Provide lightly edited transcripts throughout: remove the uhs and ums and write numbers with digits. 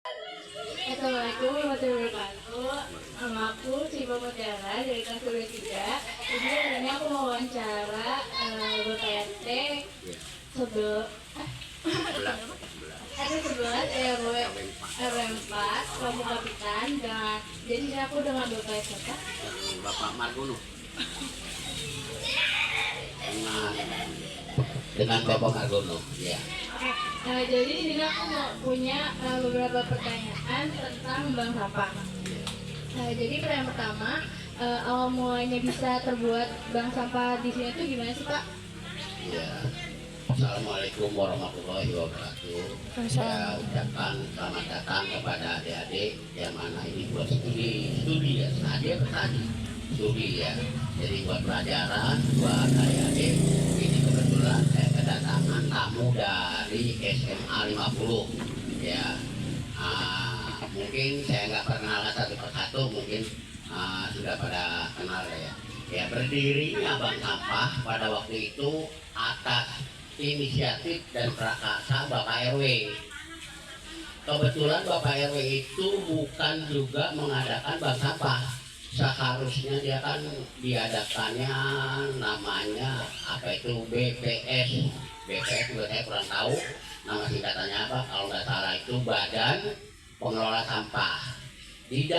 Assalamualaikum warahmatullahi wabarakatuh. Nama aku Ciba Mutiara dari kelas 23. Jadi hari ini aku mau wawancara Bapak RT sebelum RT 11 RW 4 Kampung Kapitan dan jadi aku dengan Bapak siapa? Bapak Margono. Dengan Bapak Margono, ya. Oke, jadi di sini aku mau punya beberapa pertanyaan tentang bank sampah. Jadi pertanyaan pertama, awal mulanya bisa terbuat bank sampah di sini tuh gimana sih Pak? Ya. Assalamualaikum warahmatullahi wabarakatuh. Saya ucapkan selamat datang kepada adik-adik yang mana ini buat studi ya. Nah, dia bertanya studi ya. Jadi buat pelajaran buat adik-adik ini kebetulan saya kedatangan tamu dari SMA 50 ya. Mungkin saya nggak pernah satu persatu, mungkin sudah pada kenal ya. Ya, berdirinya bank sampah pada waktu itu atas inisiatif dan prakarsa Bapak RW. Kebetulan Bapak RW itu bukan juga mengadakan bank sampah. Seharusnya dia kan diadakannya namanya apa itu BPS. BPS juga saya kurang tahu nama singkatannya apa. Kalau nggak salah itu Badan Pengelola Sampah. Di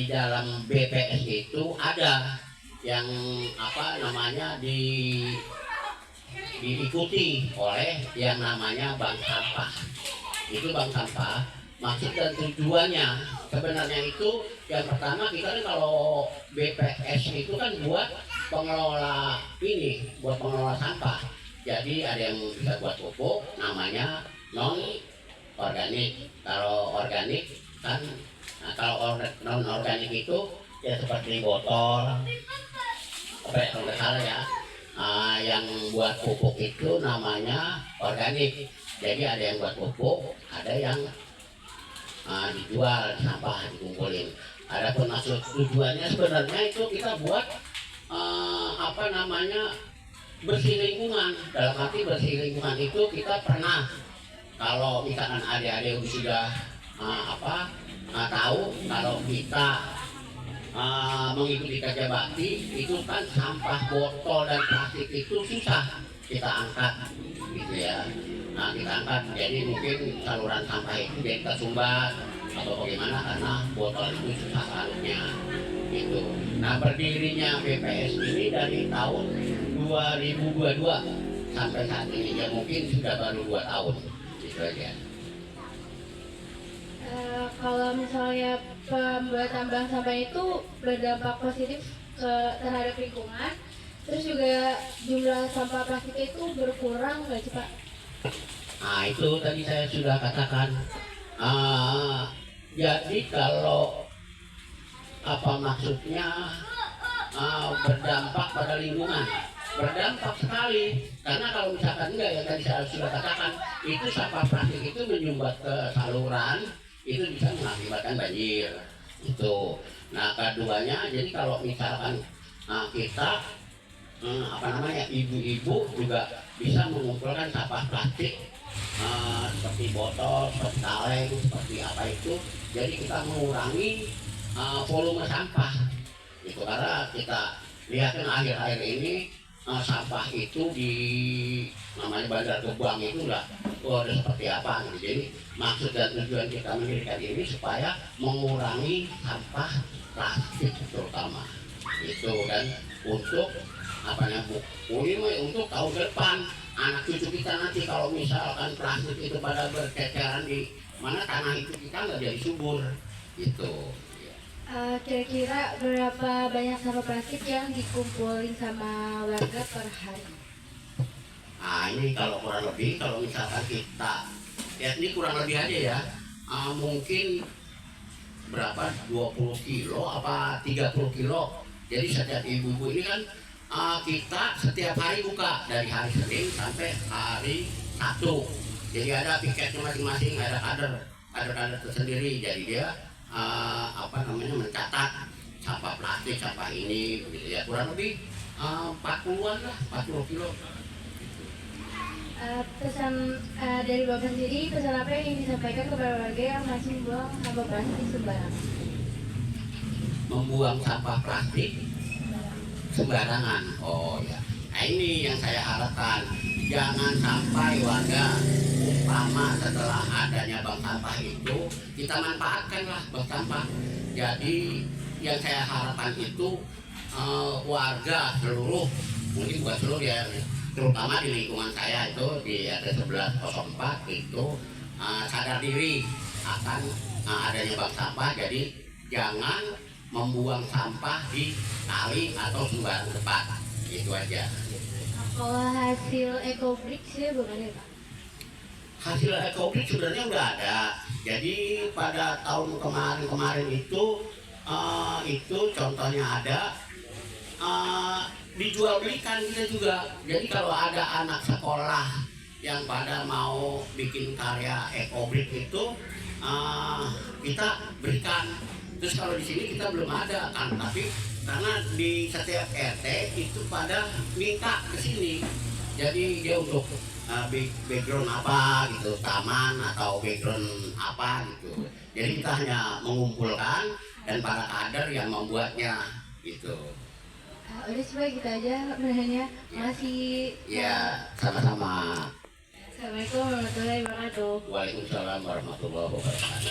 dalam BPS itu ada yang apa namanya diikuti oleh yang namanya bank sampah. Itu bank sampah, maksud dan tujuannya sebenarnya itu yang pertama kita kan kalau BPS itu kan buat pengelola buat pengelola sampah. Jadi ada yang bisa buat pupuk namanya non organik. Kalau organik kan, nah kalau non organik itu ya seperti botol apa ya, kalau nggak salah ya, yang buat pupuk itu namanya organik. Jadi ada yang buat pupuk, ada yang dijual sampah dikumpulin. Adapun maksud tujuannya sebenarnya itu kita buat apa namanya bersih lingkungan. Dalam arti bersih lingkungan itu kita pernah kalau misalkan adik-adik sudah tahu kalau kita mengikuti kerja bakti itu kan sampah botol dan plastik itu susah kita angkat gitu ya. Nah kita angkat, jadi mungkin saluran sampah itu jadi tersumbat atau bagaimana karena botol itu susah harusnya gitu. Nah berdirinya BPS ini dari tahun 2022 sampai saat ini ya mungkin sudah baru 2 tahun gitu aja. Kalau misalnya pembuatan bank sampah itu berdampak positif terhadap lingkungan, terus juga jumlah sampah plastik itu berkurang nggak sih Pak? Nah itu tadi saya sudah katakan. Jadi kalau apa maksudnya berdampak pada lingkungan, berdampak sekali. Karena kalau misalkan enggak yang tadi saya sudah katakan, itu sampah plastik itu menyumbat ke saluran, itu bisa mengakibatkan banjir itu. Nah keduanya, jadi kalau misalkan kita ibu-ibu juga bisa mengumpulkan sampah plastik seperti botol, seperti kaleng, seperti apa itu. Jadi kita mengurangi volume sampah itu, karena kita lihat kan akhir-akhir ini sampah itu di namanya Bandar Gebang itu udah seperti apa gitu. Jadi maksud dan tujuan kita mendirikan ini supaya mengurangi sampah plastik terutama itu, dan untuk untuk tahun depan anak cucu kita nanti kalau misalkan plastik itu pada berceceran di mana tanah itu kita nggak jadi subur gitu. Kira-kira berapa banyak sampah plastik yang dikumpulin sama warga per hari? Nah ini kalau kurang lebih, kalau misalkan kita ya ini kurang lebih aja ya, mungkin berapa 20 kilo apa 30 kilo. Jadi setiap ibu-ibu ini kan kita setiap hari buka dari hari Senin sampai hari Sabtu. Jadi ada piketnya masing-masing, ada kader tersendiri. Jadi dia mencatat sampah plastik, sampah ini begitu ya, kurang lebih 40-an lah, 40 kilo. pesan dari Bapak sendiri, pesan apa yang ingin disampaikan kepada warga yang masih membuang sampah plastik sembarangan? Membuang sampah plastik sembarangan. Oh ya. Nah, ini yang saya harapkan. Jangan sampai warga, umpama setelah adanya bank sampah itu, kita manfaatkanlah bank sampah. Jadi yang saya harapkan itu warga seluruh, mungkin bukan seluruh ya, terutama di lingkungan saya itu di RT 1104 itu sadar diri akan adanya bank sampah. Jadi jangan membuang sampah di kali atau sembarang tempat. Itu aja. Kalau hasil ekobrik sih bagaimana Pak? Hasil ekobrik sebenarnya udah ada. Jadi pada tahun kemarin itu contohnya ada, dijual belikan kita juga. Jadi kalau ada anak sekolah yang pada mau bikin karya ekobrik itu kita berikan. Terus kalau di sini kita belum ada kan, tapi karena di setiap RT itu pada minta ke sini. Jadi dia untuk background apa gitu, taman atau background apa gitu. Jadi kita hanya mengumpulkan dan para kader yang membuatnya gitu. Udah coba gitu aja menanya. Masih. Ya, sama-sama. Assalamualaikum warahmatullahi wabarakatuh. Waalaikumsalam warahmatullahi wabarakatuh.